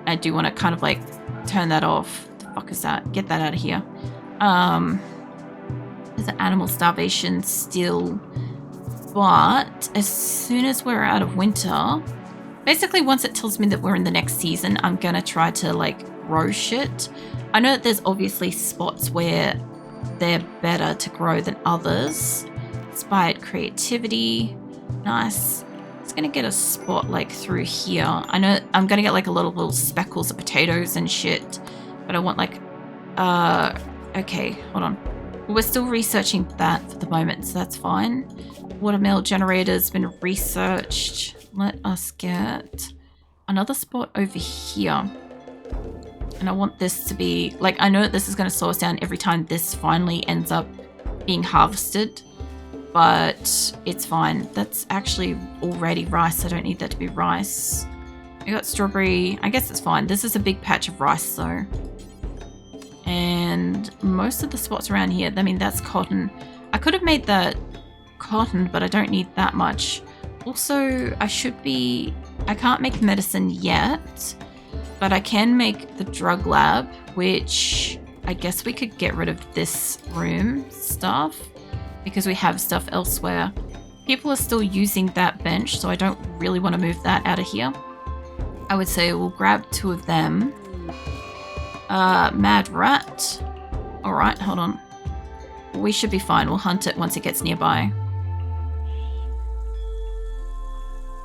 I do want to kind of like turn that off. What the fuck is that? Get that out of here. There's an animal starvation still. But as soon as we're out of winter, basically once it tells me that we're in the next season, I'm gonna try to like grow shit. I know that there's obviously spots where they're better to grow than others. Inspired creativity. Nice. It's gonna get a spot like through here. I know I'm gonna get like a lot of little speckles of potatoes and shit, but I want like okay, hold on. We're still researching that for the moment, so that's fine. Watermill generator's been researched. Let us get another spot over here. And I want this to be, like, I know that this is going to slow us down every time this finally ends up being harvested. But it's fine. That's actually already rice. I don't need that to be rice. I got strawberry. I guess it's fine. This is a big patch of rice, though. And most of the spots around here, I mean, that's cotton. I could have made that cotton, but I don't need that much. Also, I can't make medicine yet, but I can make the drug lab, which I guess we could get rid of this room stuff because we have stuff elsewhere. People are still using that bench, so I don't really want to move that out of here. I would say we'll grab 2 of them. Mad rat. Alright, hold on. We should be fine. We'll hunt it once it gets nearby.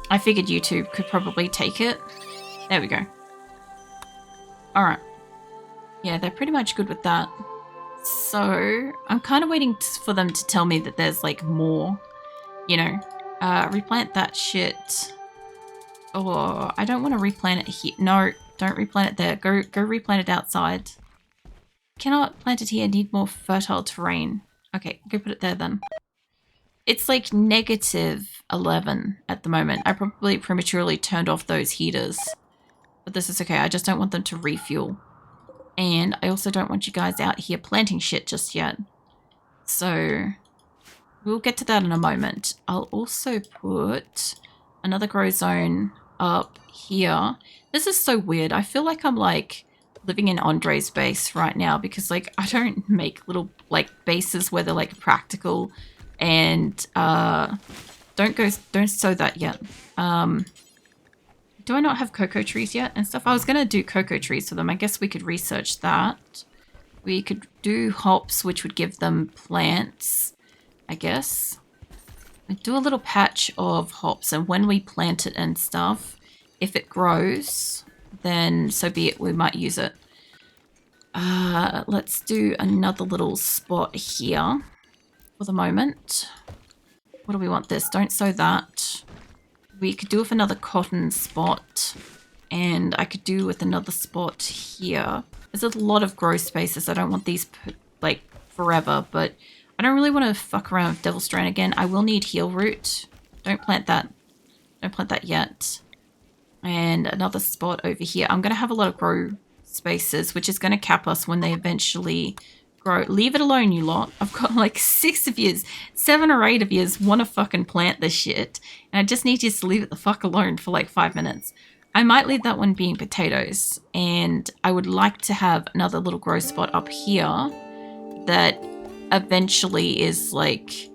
I figured you two could probably take it. There we go. Alright. Yeah, they're pretty much good with that. So, I'm kind of waiting for them to tell me that there's, like, more. You know. Replant that shit. Oh, I don't want to replant it here. No, don't replant it there. Go replant it outside. Cannot plant it here. Need more fertile terrain. Okay, go put it there then. It's like -11 at the moment. I probably prematurely turned off those heaters. But this is okay. I just don't want them to refuel. And I also don't want you guys out here planting shit just yet. So we'll get to that in a moment. I'll also put another grow zone up here. This is so weird. I feel like I'm like living in Andre's base right now because like I don't make little like bases where they're like practical and don't sow that yet. Do I not have cocoa trees yet and stuff? I was gonna do cocoa trees for them. I guess we could research that. We could do hops, which would give them plants, I guess. I do a little patch of hops, and when we plant it and stuff, if it grows, then so be it, we might use it. Let's do another little spot here for the moment. What do we want this? Don't sow that. We could do with another cotton spot, and I could do with another spot here. There's a lot of grow spaces. I don't want these like forever, but I don't really want to fuck around with Devil's Strain again. I will need Heal Root. Don't plant that. Don't plant that yet. And another spot over here. I'm going to have a lot of grow spaces, which is going to cap us when they eventually grow. Leave it alone, you lot. I've got like 6 of yous, 7 or 8 of yous want to fucking plant this shit. And I just need you to leave it the fuck alone for like 5 minutes. I might leave that one being potatoes. And I would like to have another little grow spot up here that eventually is like,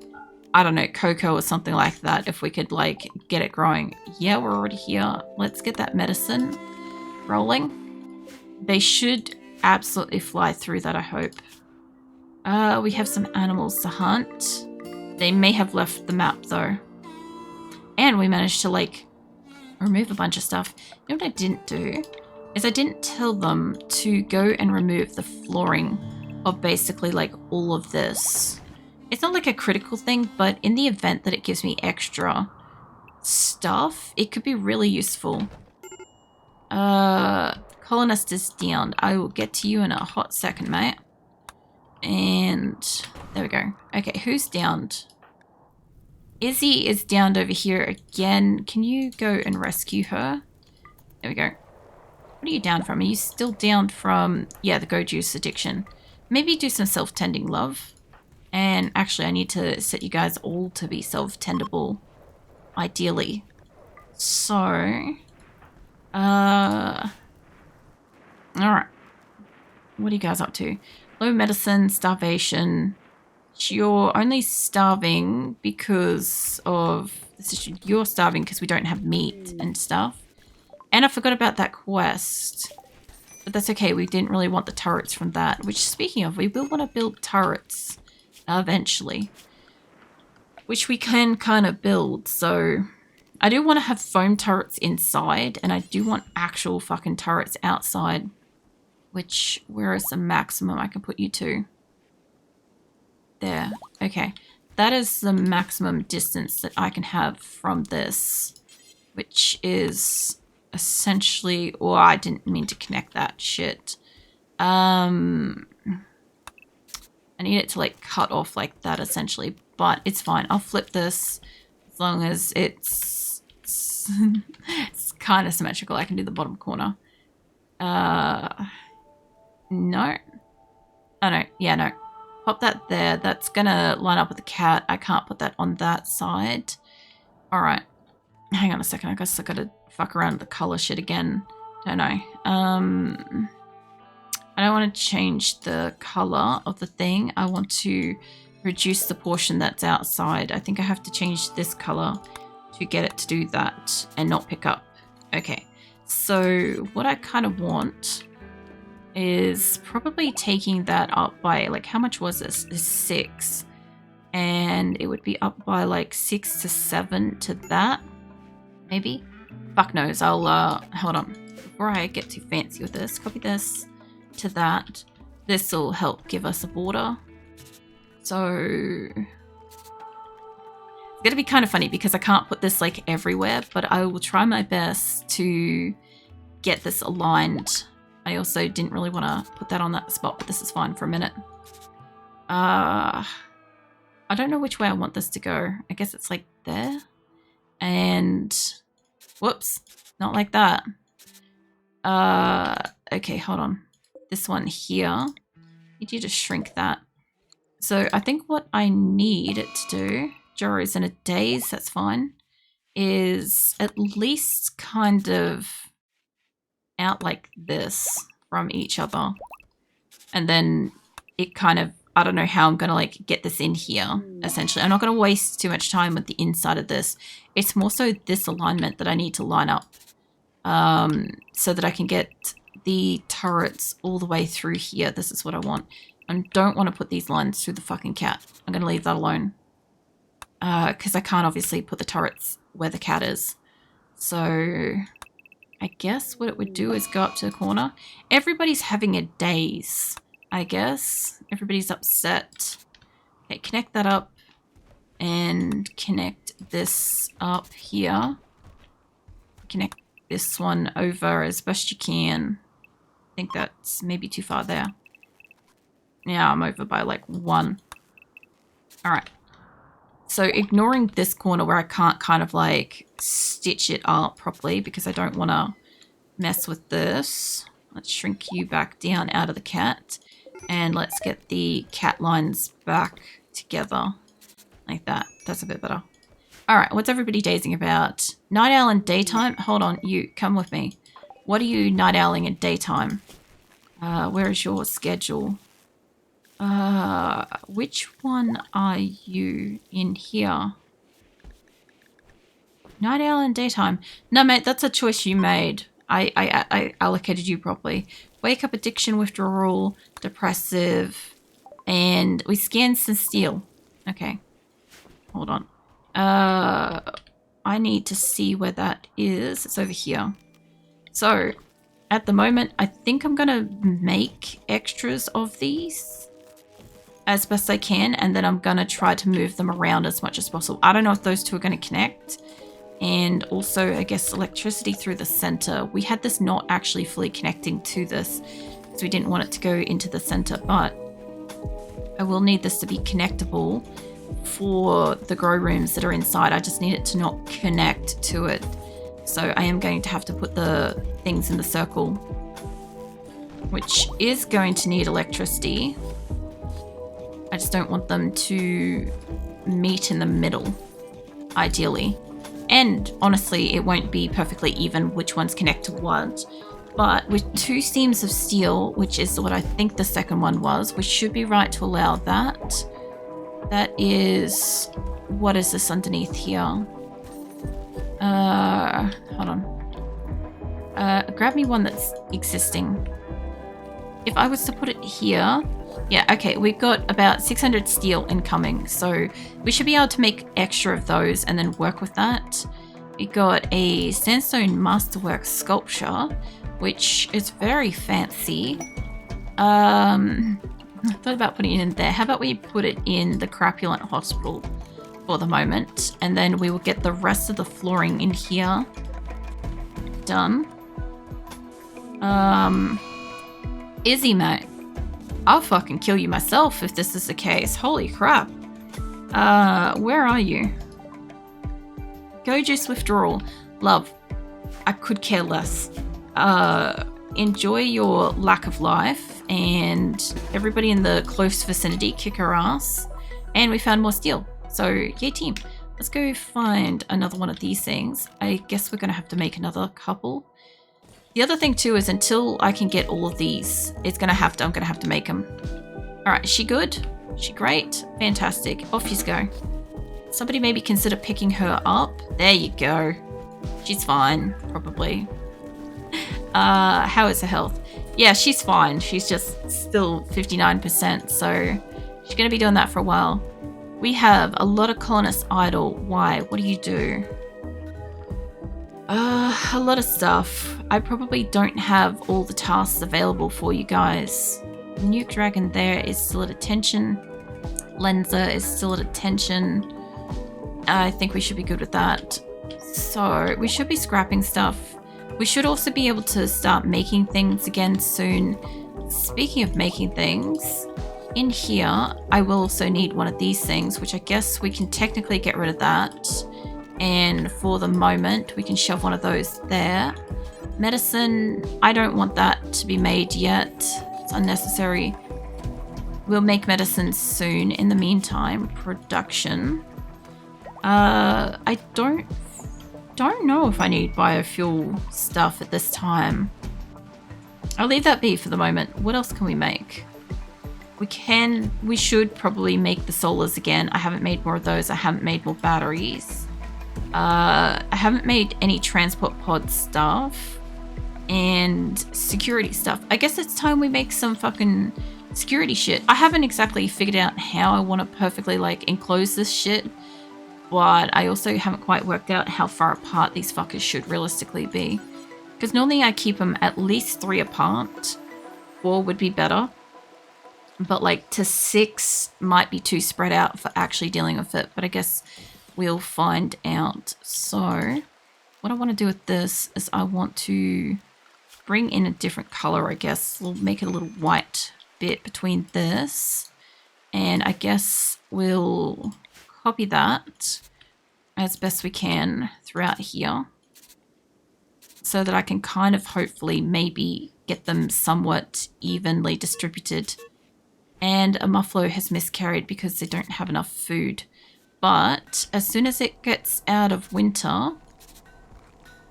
I don't know, cocoa or something like that. If we could like get it growing. Yeah, we're already here. Let's get that medicine rolling. They should absolutely fly through that, I hope. We have some animals to hunt. They may have left the map though. And we managed to like remove a bunch of stuff. You know what I didn't do? Is I didn't tell them to go and remove the flooring of basically like all of this. It's not like a critical thing, but in the event that it gives me extra stuff, it could be really useful. Colonist is down. I will get to you in a hot second, mate. And there we go. Okay, who's downed? Izzy is downed over here again. Can you go and rescue her? There we go. What are you down from? Are you still down from, yeah, the Go Juice addiction? Maybe do some self-tending, love. And actually, I need to set you guys all to be self-tendable, ideally. So, All right. What are you guys up to? Low medicine, starvation. You're only starving because of this issue. You're starving because we don't have meat and stuff. And I forgot about that quest. But that's okay. We didn't really want the turrets from that. Which, speaking of, we will want to build turrets eventually. Which we can kind of build. So I do want to have foam turrets inside. And I do want actual fucking turrets outside. Which, where is the maximum I can put you to? There. Okay. That is the maximum distance that I can have from this. Which is essentially... Oh, I didn't mean to connect that shit. I need it to like cut off like that essentially. But it's fine. I'll flip this as long as it's kind of symmetrical. I can do the bottom corner. No. Oh, no. Yeah, no. Pop that there. That's gonna line up with the cat. I can't put that on that side. Alright. Hang on a second. I guess I gotta fuck around with the color shit again. Don't know. I don't want to change the color of the thing. I want to reduce the portion that's outside. I think I have to change this color to get it to do that and not pick up. Okay. So what I kind of want is probably taking that up by, like, how much was this? This 6. And it would be up by like 6 to 7 to that. Maybe? Fuck knows. I'll, hold on. Before I get too fancy with this, copy this to that. This will help give us a border. So it's going to be kind of funny because I can't put this like everywhere, but I will try my best to get this aligned. I also didn't really want to put that on that spot, but this is fine for a minute. I don't know which way I want this to go. I guess it's like there. And whoops, not like that. Okay, hold on. This one here. Need you to shrink that. So I think what I need it to do, Joros in a days, that's fine, is at least kind of out like this from each other. And then it kind of, I don't know how I'm going to like get this in here, essentially. I'm not going to waste too much time with the inside of this. It's more so this alignment that I need to line up so that I can get the turrets all the way through here. This is what I want. I don't want to put these lines through the fucking cat. I'm going to leave that alone. Because I can't obviously put the turrets where the cat is. So I guess what it would do is go up to the corner. Everybody's having a daze, I guess. Everybody's upset. Okay, connect that up. And connect this up here. Connect this one over as best you can. I think that's maybe too far there. Yeah, I'm over by like 1. Alright. So ignoring this corner where I can't kind of like stitch it up properly because I don't want to mess with this. Let's shrink you back down out of the cat. And let's get the cat lines back together. Like that. That's a bit better. Alright, what's everybody dazing about? Night owl and daytime? Hold on, you, come with me. What are you night owling in daytime? Where is your schedule? Which one are you in here? Night owl and daytime. No, mate, that's a choice you made. I allocated you properly. Wake up, addiction, withdrawal, depressive, and we scanned some steel. Okay. Hold on. I need to see where that is. It's over here. So, at the moment, I think I'm going to make extras of these as best I can, and then I'm going to try to move them around as much as possible. I don't know if those two are going to connect. And also, I guess, electricity through the center. We had this not actually fully connecting to this because we didn't want it to go into the center, but I will need this to be connectable for the grow rooms that are inside. I just need it to not connect to it. So I am going to have to put the things in the circle, which is going to need electricity. I just don't want them to meet in the middle, ideally. And honestly, it won't be perfectly even which ones connect to what. But with 2 seams of steel, which is what I think the second one was, we should be right to allow that. That is... What is this underneath here? Hold on. Grab me one that's existing. If I was to put it here... Yeah, okay, we've got about 600 steel incoming, so we should be able to make extra of those and then work with that. We got a sandstone masterwork sculpture, which is very fancy. I thought about putting it in there. How about we put it in the crapulent hospital for the moment, and then we will get the rest of the flooring in here done. Izzy, mate. I'll fucking kill you myself if this is the case. Holy crap. Where are you? Go-juice withdrawal. Love. I could care less. Enjoy your lack of life, and everybody in the close vicinity kick her ass. And we found more steel. So, yay team. Let's go find another one of these things. I guess we're going to have to make another couple. The other thing too is until I can get all of these, I'm going to have to make them. Alright, is she good? Is she great? Fantastic. Off you go. Somebody maybe consider picking her up. There you go. She's fine, probably. How is her health? Yeah, she's fine. She's just still 59%, so she's going to be doing that for a while. We have a lot of colonists idle. Why? What do you do? A lot of stuff. I probably don't have all the tasks available for you guys. Nuke Dragon there is still at attention. Lenza is still at attention. I think we should be good with that. So we should be scrapping stuff. We should also be able to start making things again soon. Speaking of making things, in here I will also need one of these things, which I guess we can technically get rid of that. And for the moment, we can shove one of those there. Medicine, I don't want that to be made yet. It's unnecessary. We'll make medicine soon. In the meantime, production. I don't know if I need biofuel stuff at this time. I'll leave that be for the moment. What else can we make? We should probably make the solars again. I haven't made more of those. I haven't made more batteries. I haven't made any transport pod stuff and security stuff. I guess it's time we make some fucking security shit. I haven't exactly figured out how I want to perfectly enclose this shit, but I also haven't quite worked out how far apart these fuckers should realistically be. Because normally I keep them at least 3 apart. 4 would be better. But to 6 might be too spread out for actually dealing with it. But I guess we'll find out. So what I want to do with this is I want to bring in a different color, I guess. We'll make it a little white bit between this. And I guess we'll copy that as best we can throughout here. So that I can kind of hopefully maybe get them somewhat evenly distributed. And a muffalo has miscarried because they don't have enough food. But as soon as it gets out of winter,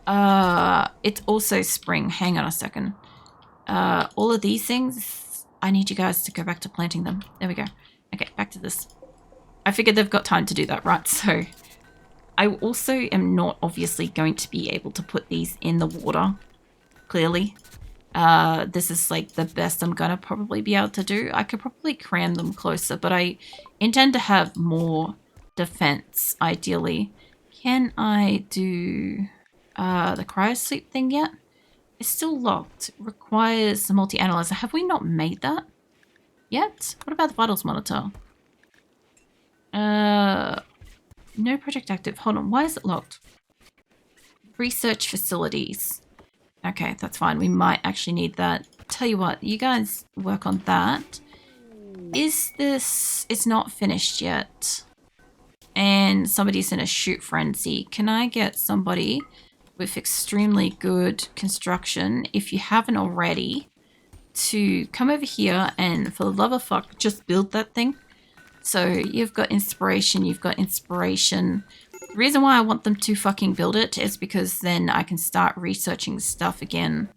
it's also spring. Hang on a second. All of these things, I need you guys to go back to planting them. There we go. Okay, back to this. I figured they've got time to do that, right? So I also am not obviously going to be able to put these in the water, clearly. This is the best I'm gonna probably be able to do. I could probably cram them closer, but I intend to have more defense, ideally. Can I do the cryosleep thing yet? It's still locked. Requires a multi-analyzer. Have we not made that yet? What about the vitals monitor? No project active. Hold on. Why is it locked? Research facilities. Okay, that's fine. We might actually need that. Tell you what, you guys work on that. It's not finished yet. And somebody's in a shoot frenzy. Can I get somebody with extremely good construction, if you haven't already, to come over here and, for the love of fuck, just build that thing? So you've got inspiration, you've got inspiration. The reason why I want them to fucking build it is because then I can start researching stuff again.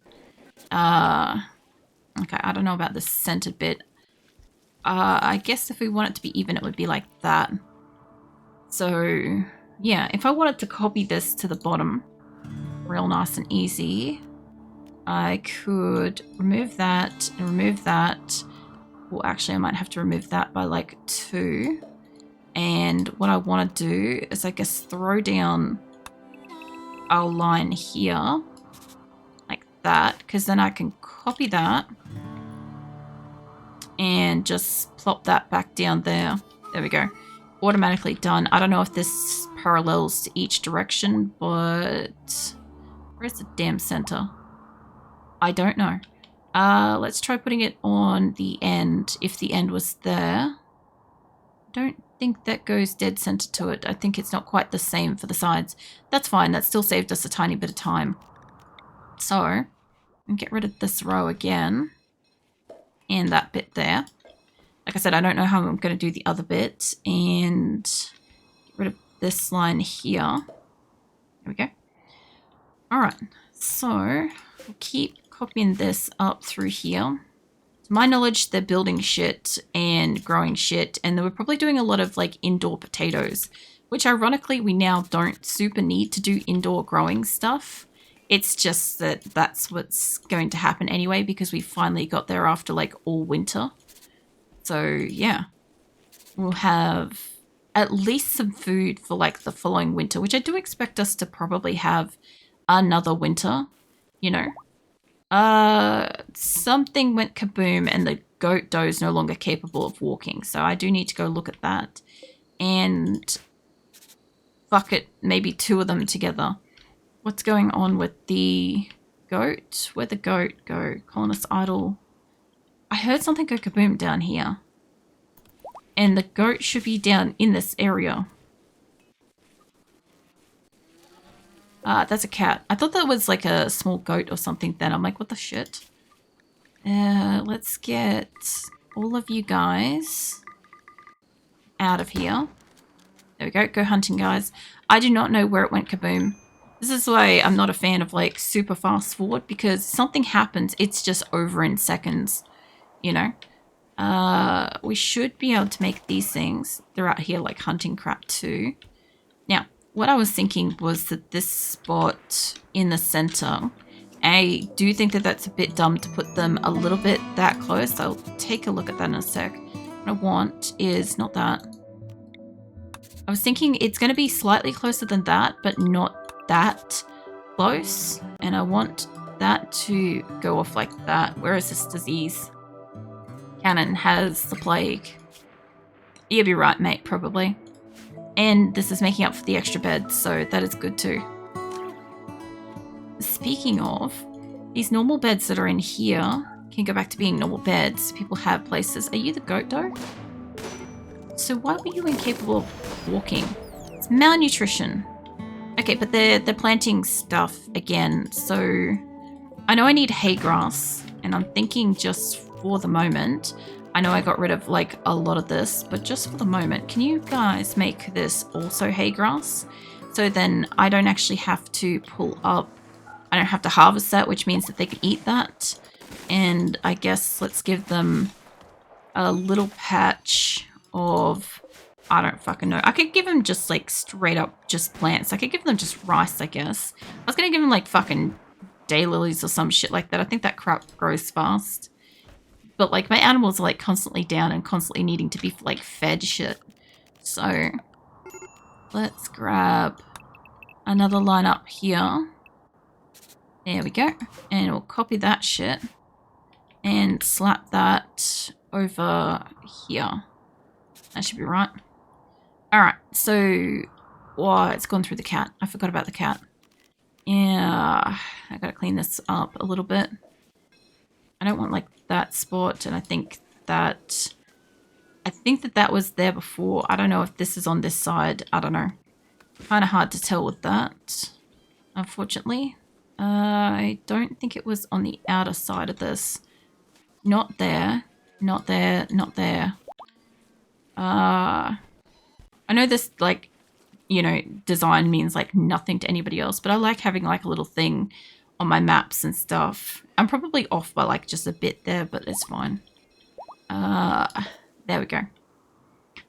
Okay, I don't know about this centered bit. I guess if we want it to be even, it would be like that. So, yeah, if I wanted to copy this to the bottom, real nice and easy, I could remove that and remove that. Well, actually, I might have to remove that by like 2. And what I want to do is, I guess, throw down our line here like that, because then I can copy that and just plop that back down there. There we go. Automatically done. I don't know if this parallels to each direction, but where's the damn center? I don't know. Let's try putting it on the end, if the end was there. Don't think that goes dead center to it. I think it's not quite the same for the sides. That's fine. That still saved us a tiny bit of time. So, get rid of this row again. And that bit there. Like I said, I don't know how I'm going to do the other bit. And get rid of this line here. There we go. Alright, so we'll keep copying this up through here. To my knowledge, they're building shit and growing shit. And they were probably doing a lot of like indoor potatoes. Which ironically, we now don't super need to do indoor growing stuff. It's just that that's what's going to happen anyway, because we finally got there after like all winter. So yeah, we'll have at least some food for like the following winter, which I do expect us to probably have another winter, you know. Something went kaboom and the goat doe is no longer capable of walking. So I do need to go look at that. And fuck it, maybe 2 of them together. What's going on with the goat? Where'd the goat go? Colonist idle. I heard something go kaboom down here. And the goat should be down in this area. That's a cat. I thought that was like a small goat or something then. I'm like, what the shit? Let's get all of you guys out of here. There we go. Go hunting, guys. I do not know where it went kaboom. This is why I'm not a fan of like super fast forward, because something happens, it's just over in seconds, you know? We should be able to make these things. They're out here like hunting crap too. Now, what I was thinking was that this spot in the center, I do think that that's a bit dumb to put them a little bit that close. I'll take a look at that in a sec. What I want is not that. I was thinking it's going to be slightly closer than that, but not that close. And I want that to go off like that. Where is this disease? Cannon has the plague. You'll be right, mate, probably. And this is making up for the extra beds, so that is good too. Speaking of, these normal beds that are in here can go back to being normal beds. People have places. Are you the goat doe? So why were you incapable of walking? It's malnutrition. Okay, but they're planting stuff again, so I know I need hay grass, and I'm thinking just for the moment, I know I got rid of like a lot of this, but just for the moment, can you guys make this also hay grass? So then I don't actually have to pull up, I don't have to harvest that, which means that they can eat that. And I guess let's give them a little patch of, I don't fucking know. I could give them just like straight up just plants. I could give them just rice, I guess. I was going to give them like fucking daylilies or some shit like that. I think that crap grows fast. But like my animals are like constantly down and constantly needing to be like fed shit. So let's grab another line up here. There we go. And we'll copy that shit and slap that over here. That should be right. Alright, so it's gone through the cat. I forgot about the cat. Yeah, I gotta clean this up a little bit. I don't want like that spot, and I think that that was there before. I don't know if this is on this side. I don't know. Kind of hard to tell with that, unfortunately. I don't think it was on the outer side of this. Not there. Not there. Not there. I know this, like, you know, design means like nothing to anybody else, but I like having like a little thing on my maps and stuff. I'm probably off by like just a bit there, but it's fine. There we go.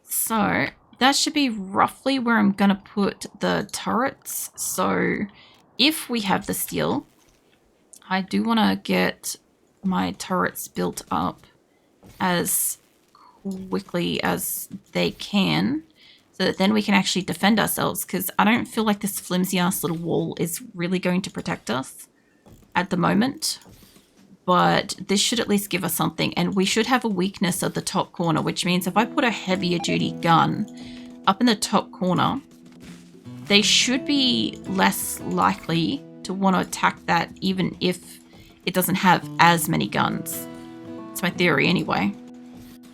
So that should be roughly where I'm going to put the turrets. So if we have the steel, I do want to get my turrets built up as quickly as they can so that then we can actually defend ourselves, because I don't feel like this flimsy ass little wall is really going to protect us at the moment. But this should at least give us something, and we should have a weakness at the top corner, which means if I put a heavier duty gun up in the top corner, they should be less likely to want to attack that, even if it doesn't have as many guns. It's my theory anyway.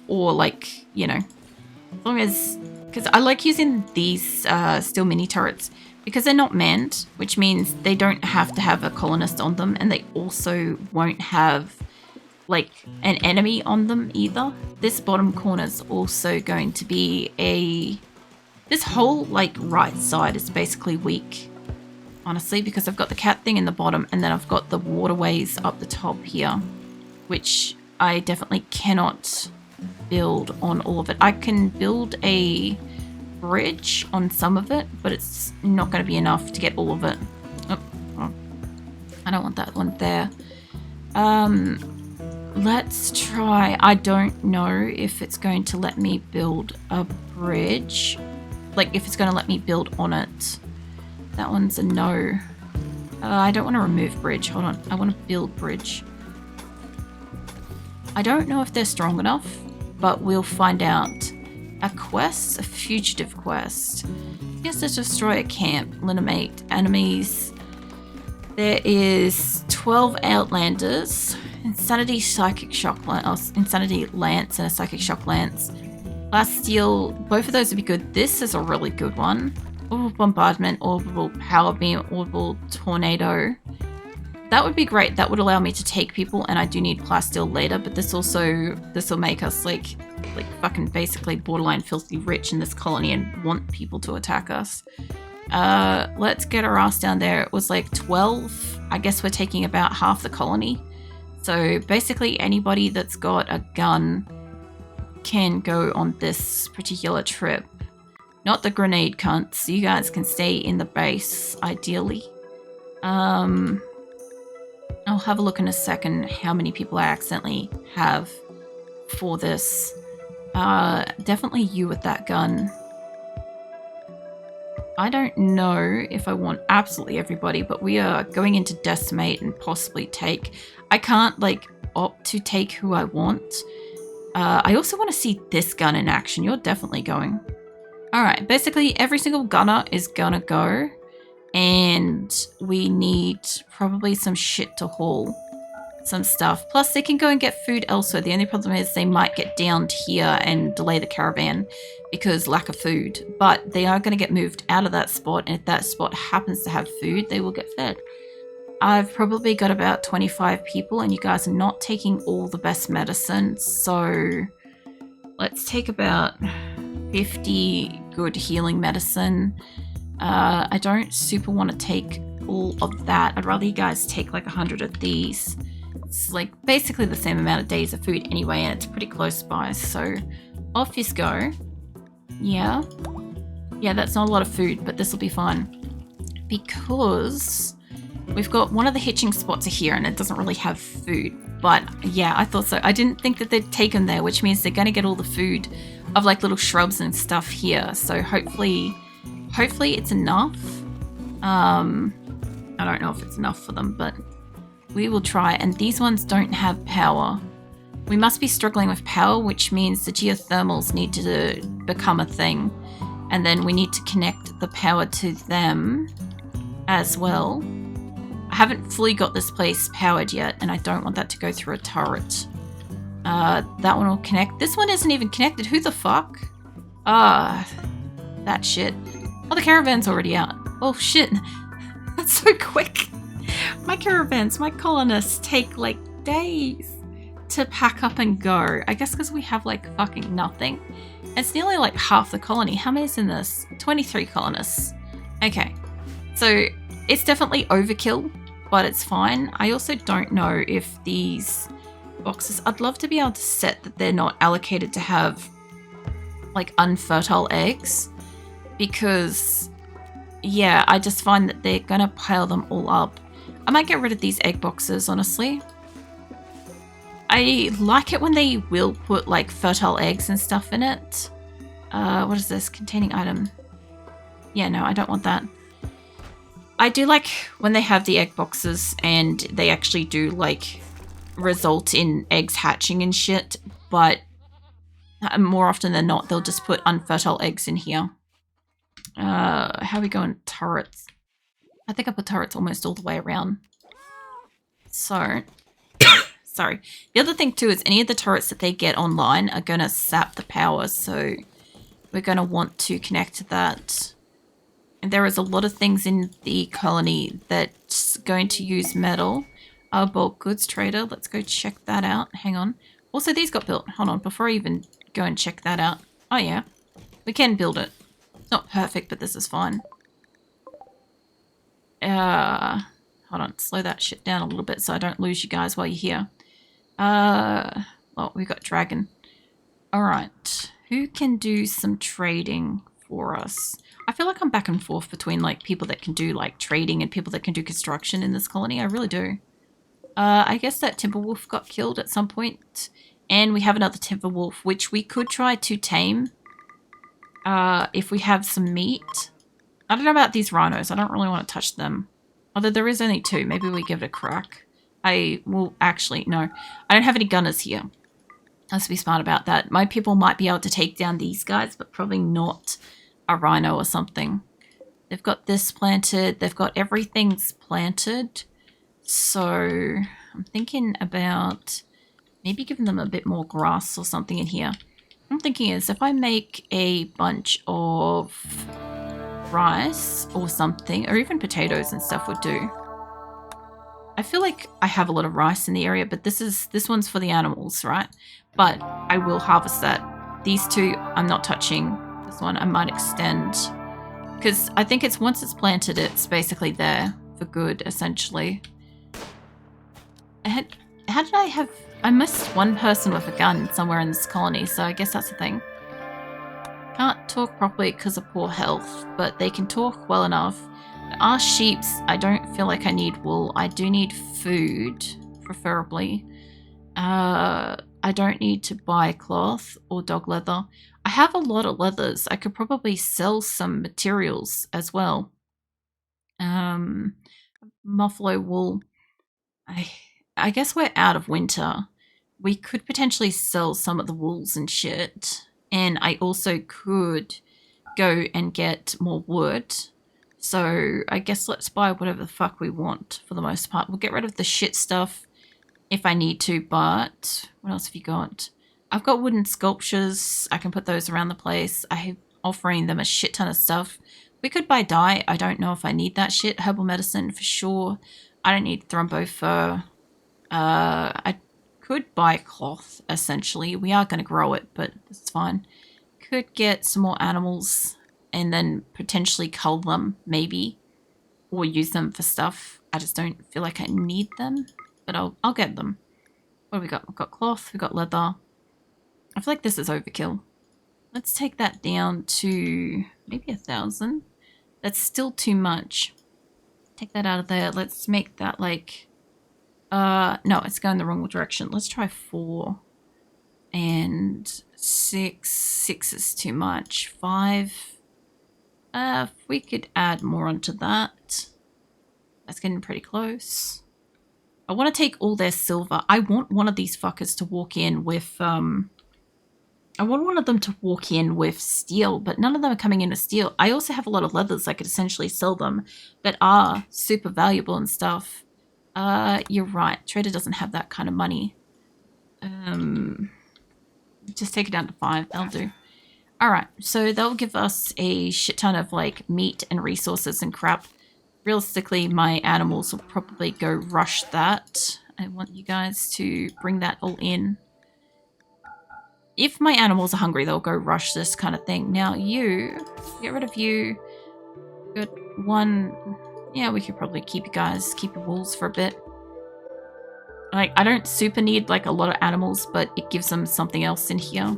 Or like, you know, as long as, because I like using these steel mini turrets because they're not manned, which means they don't have to have a colonist on them, and they also won't have like an enemy on them either. This bottom corner is also going to be this whole like right side is basically weak, honestly, because I've got the cat thing in the bottom, and then I've got the waterways up the top here, which I definitely cannot build on all of it. I can build a bridge on some of it, but it's not going to be enough to get all of it. Oh, I don't want that one there. Let's try. I don't know if it's going to let me build a bridge, like if it's going to let me build on it. That one's a no. I don't want to remove bridge. Hold on, I want to build bridge. I don't know if they're strong enough, but we'll find out. A quest, a fugitive quest. Yes, let's destroy a camp, eliminate enemies. There is 12 outlanders, insanity psychic shock lance, insanity lance, and a psychic shock lance. Last steel, both of those would be good. This is a really good one. Orbital bombardment, orbital power beam, orbital tornado. That would be great. That would allow me to take people, and I do need plasteel later, but this will make us like fucking basically borderline filthy rich in this colony and want people to attack us. Let's get our ass down there. It was like 12. I guess we're taking about half the colony. So basically anybody that's got a gun can go on this particular trip. Not the grenade cunts. You guys can stay in the base, ideally. I'll have a look in a second how many people I accidentally have for this. Definitely you with that gun. I don't know if I want absolutely everybody, but we are going into decimate and possibly take. I can't like opt to take who I want. I also want to see this gun in action. You're definitely going. Alright, basically every single gunner is gonna go. And we need probably some shit to haul. Some stuff. Plus they can go and get food elsewhere. The only problem is they might get downed here and delay the caravan because lack of food. But they are going to get moved out of that spot, and if that spot happens to have food, they will get fed. I've probably got about 25 people, and you guys are not taking all the best medicine, so let's take about 50 good healing medicine. I don't super want to take all of that. I'd rather you guys take like 100 of these. It's like basically the same amount of days of food anyway, and it's pretty close by, so off you go. Yeah, that's not a lot of food, but this will be fine because we've got one of the hitching spots here and it doesn't really have food. But yeah, I thought so. I didn't think that they'd take them there, which means they're going to get all the food of like little shrubs and stuff here, so hopefully it's enough. I don't know if it's enough for them, but we will try. And these ones don't have power. We must be struggling with power, which means the geothermals need to become a thing. And then we need to connect the power to them as well. I haven't fully got this place powered yet, and I don't want that to go through a turret. That one will connect. This one isn't even connected. Who the fuck? That shit. Oh, the caravan's already out. Oh, shit. That's so quick. My caravans, my colonists take like days to pack up and go. I guess because we have like fucking nothing. It's nearly like half the colony. How many is in this? 23 colonists. Okay. So it's definitely overkill. but it's fine. I also don't know if these boxes, I'd love to be able to set that they're not allocated to have like unfertile eggs, because yeah, I just find that they're gonna pile them all up. I might get rid of these egg boxes, honestly. I like it when they will put like fertile eggs and stuff in it. What is this? Containing item. Yeah, no, I don't want that. I do like when they have the egg boxes and they actually do like result in eggs hatching and shit, but more often than not, they'll just put unfertile eggs in here. How are we going? Turrets. I think I put turrets almost all the way around. So, sorry. The other thing too is any of the turrets that they get online are going to sap the power, so we're going to want to connect to that. And there is a lot of things in the colony that's going to use metal. Bulk goods trader. Let's go check that out. Hang on. Also, these got built. Hold on. Before I even go and check that out. Oh, yeah. We can build it. Not perfect, but this is fine. Hold on. Slow that shit down a little bit so I don't lose you guys while you're here. Well, we got dragon. All right. Who can do some trading for us? I feel like I'm back and forth between like people that can do like trading and people that can do construction in this colony. I really do. I guess that Timberwolf got killed at some point, and we have another Timberwolf, which we could try to tame if we have some meat. I don't know about these rhinos. I don't really want to touch them. Although there is only 2. Maybe we give it a crack. I will actually, no. I don't have any gunners here. Let's be smart about that. My people might be able to take down these guys, but probably not a rhino or something. They've got this planted. They've got everything's planted. So I'm thinking about maybe giving them a bit more grass or something in here. What I'm thinking is if I make a bunch of rice or something, or even potatoes and stuff would do. I feel like I have a lot of rice in the area, but this one's for the animals, right? But I will harvest that. These 2 I'm not touching. This one I might extend, because I think it's once it's planted, it's basically there for good, essentially. How did I missed one person with a gun somewhere in this colony, so I guess that's the thing. Can't talk properly because of poor health, but they can talk well enough. Our sheeps, I don't feel like I need wool. I do need food, preferably. I don't need to buy cloth or dog leather. I have a lot of leathers. I could probably sell some materials as well. Buffalo wool. I guess we're out of winter. We could potentially sell some of the wools and shit. And I also could go and get more wood. So I guess let's buy whatever the fuck we want for the most part. We'll get rid of the shit stuff if I need to, but what else have you got? I've got wooden sculptures. I can put those around the place. I'm offering them a shit ton of stuff. We could buy dye. I don't know if I need that shit. Herbal medicine for sure. I don't need thrombo fur. I could buy cloth, essentially. We are going to grow it, but it's fine. Could get some more animals and then potentially cull them, maybe. Or use them for stuff. I just don't feel like I need them, but I'll get them. What have we got? We've got cloth, we've got leather. I feel like this is overkill. Let's take that down to maybe 1,000. That's still too much. Take that out of there. Let's make that like... no, it's going the wrong direction. Let's try 4 and 6. 6 is too much. 5. If we could add more onto that. That's getting pretty close. I want to take all their silver. I want one of these fuckers to walk in with, I want one of them to walk in with steel, but none of them are coming in with steel. I also have a lot of leathers I could essentially sell them that are super valuable and stuff. You're right. Trader doesn't have that kind of money. Just take it down to 5. That'll do. Alright, so they'll give us a shit ton of, like, meat and resources and crap. Realistically, my animals will probably go rush that. I want you guys to bring that all in. If my animals are hungry, they'll go rush this kind of thing. Now, you, get rid of you. Good. 1, Yeah, we could probably keep your wolves for a bit. Like, I don't super need like a lot of animals, but it gives them something else in here.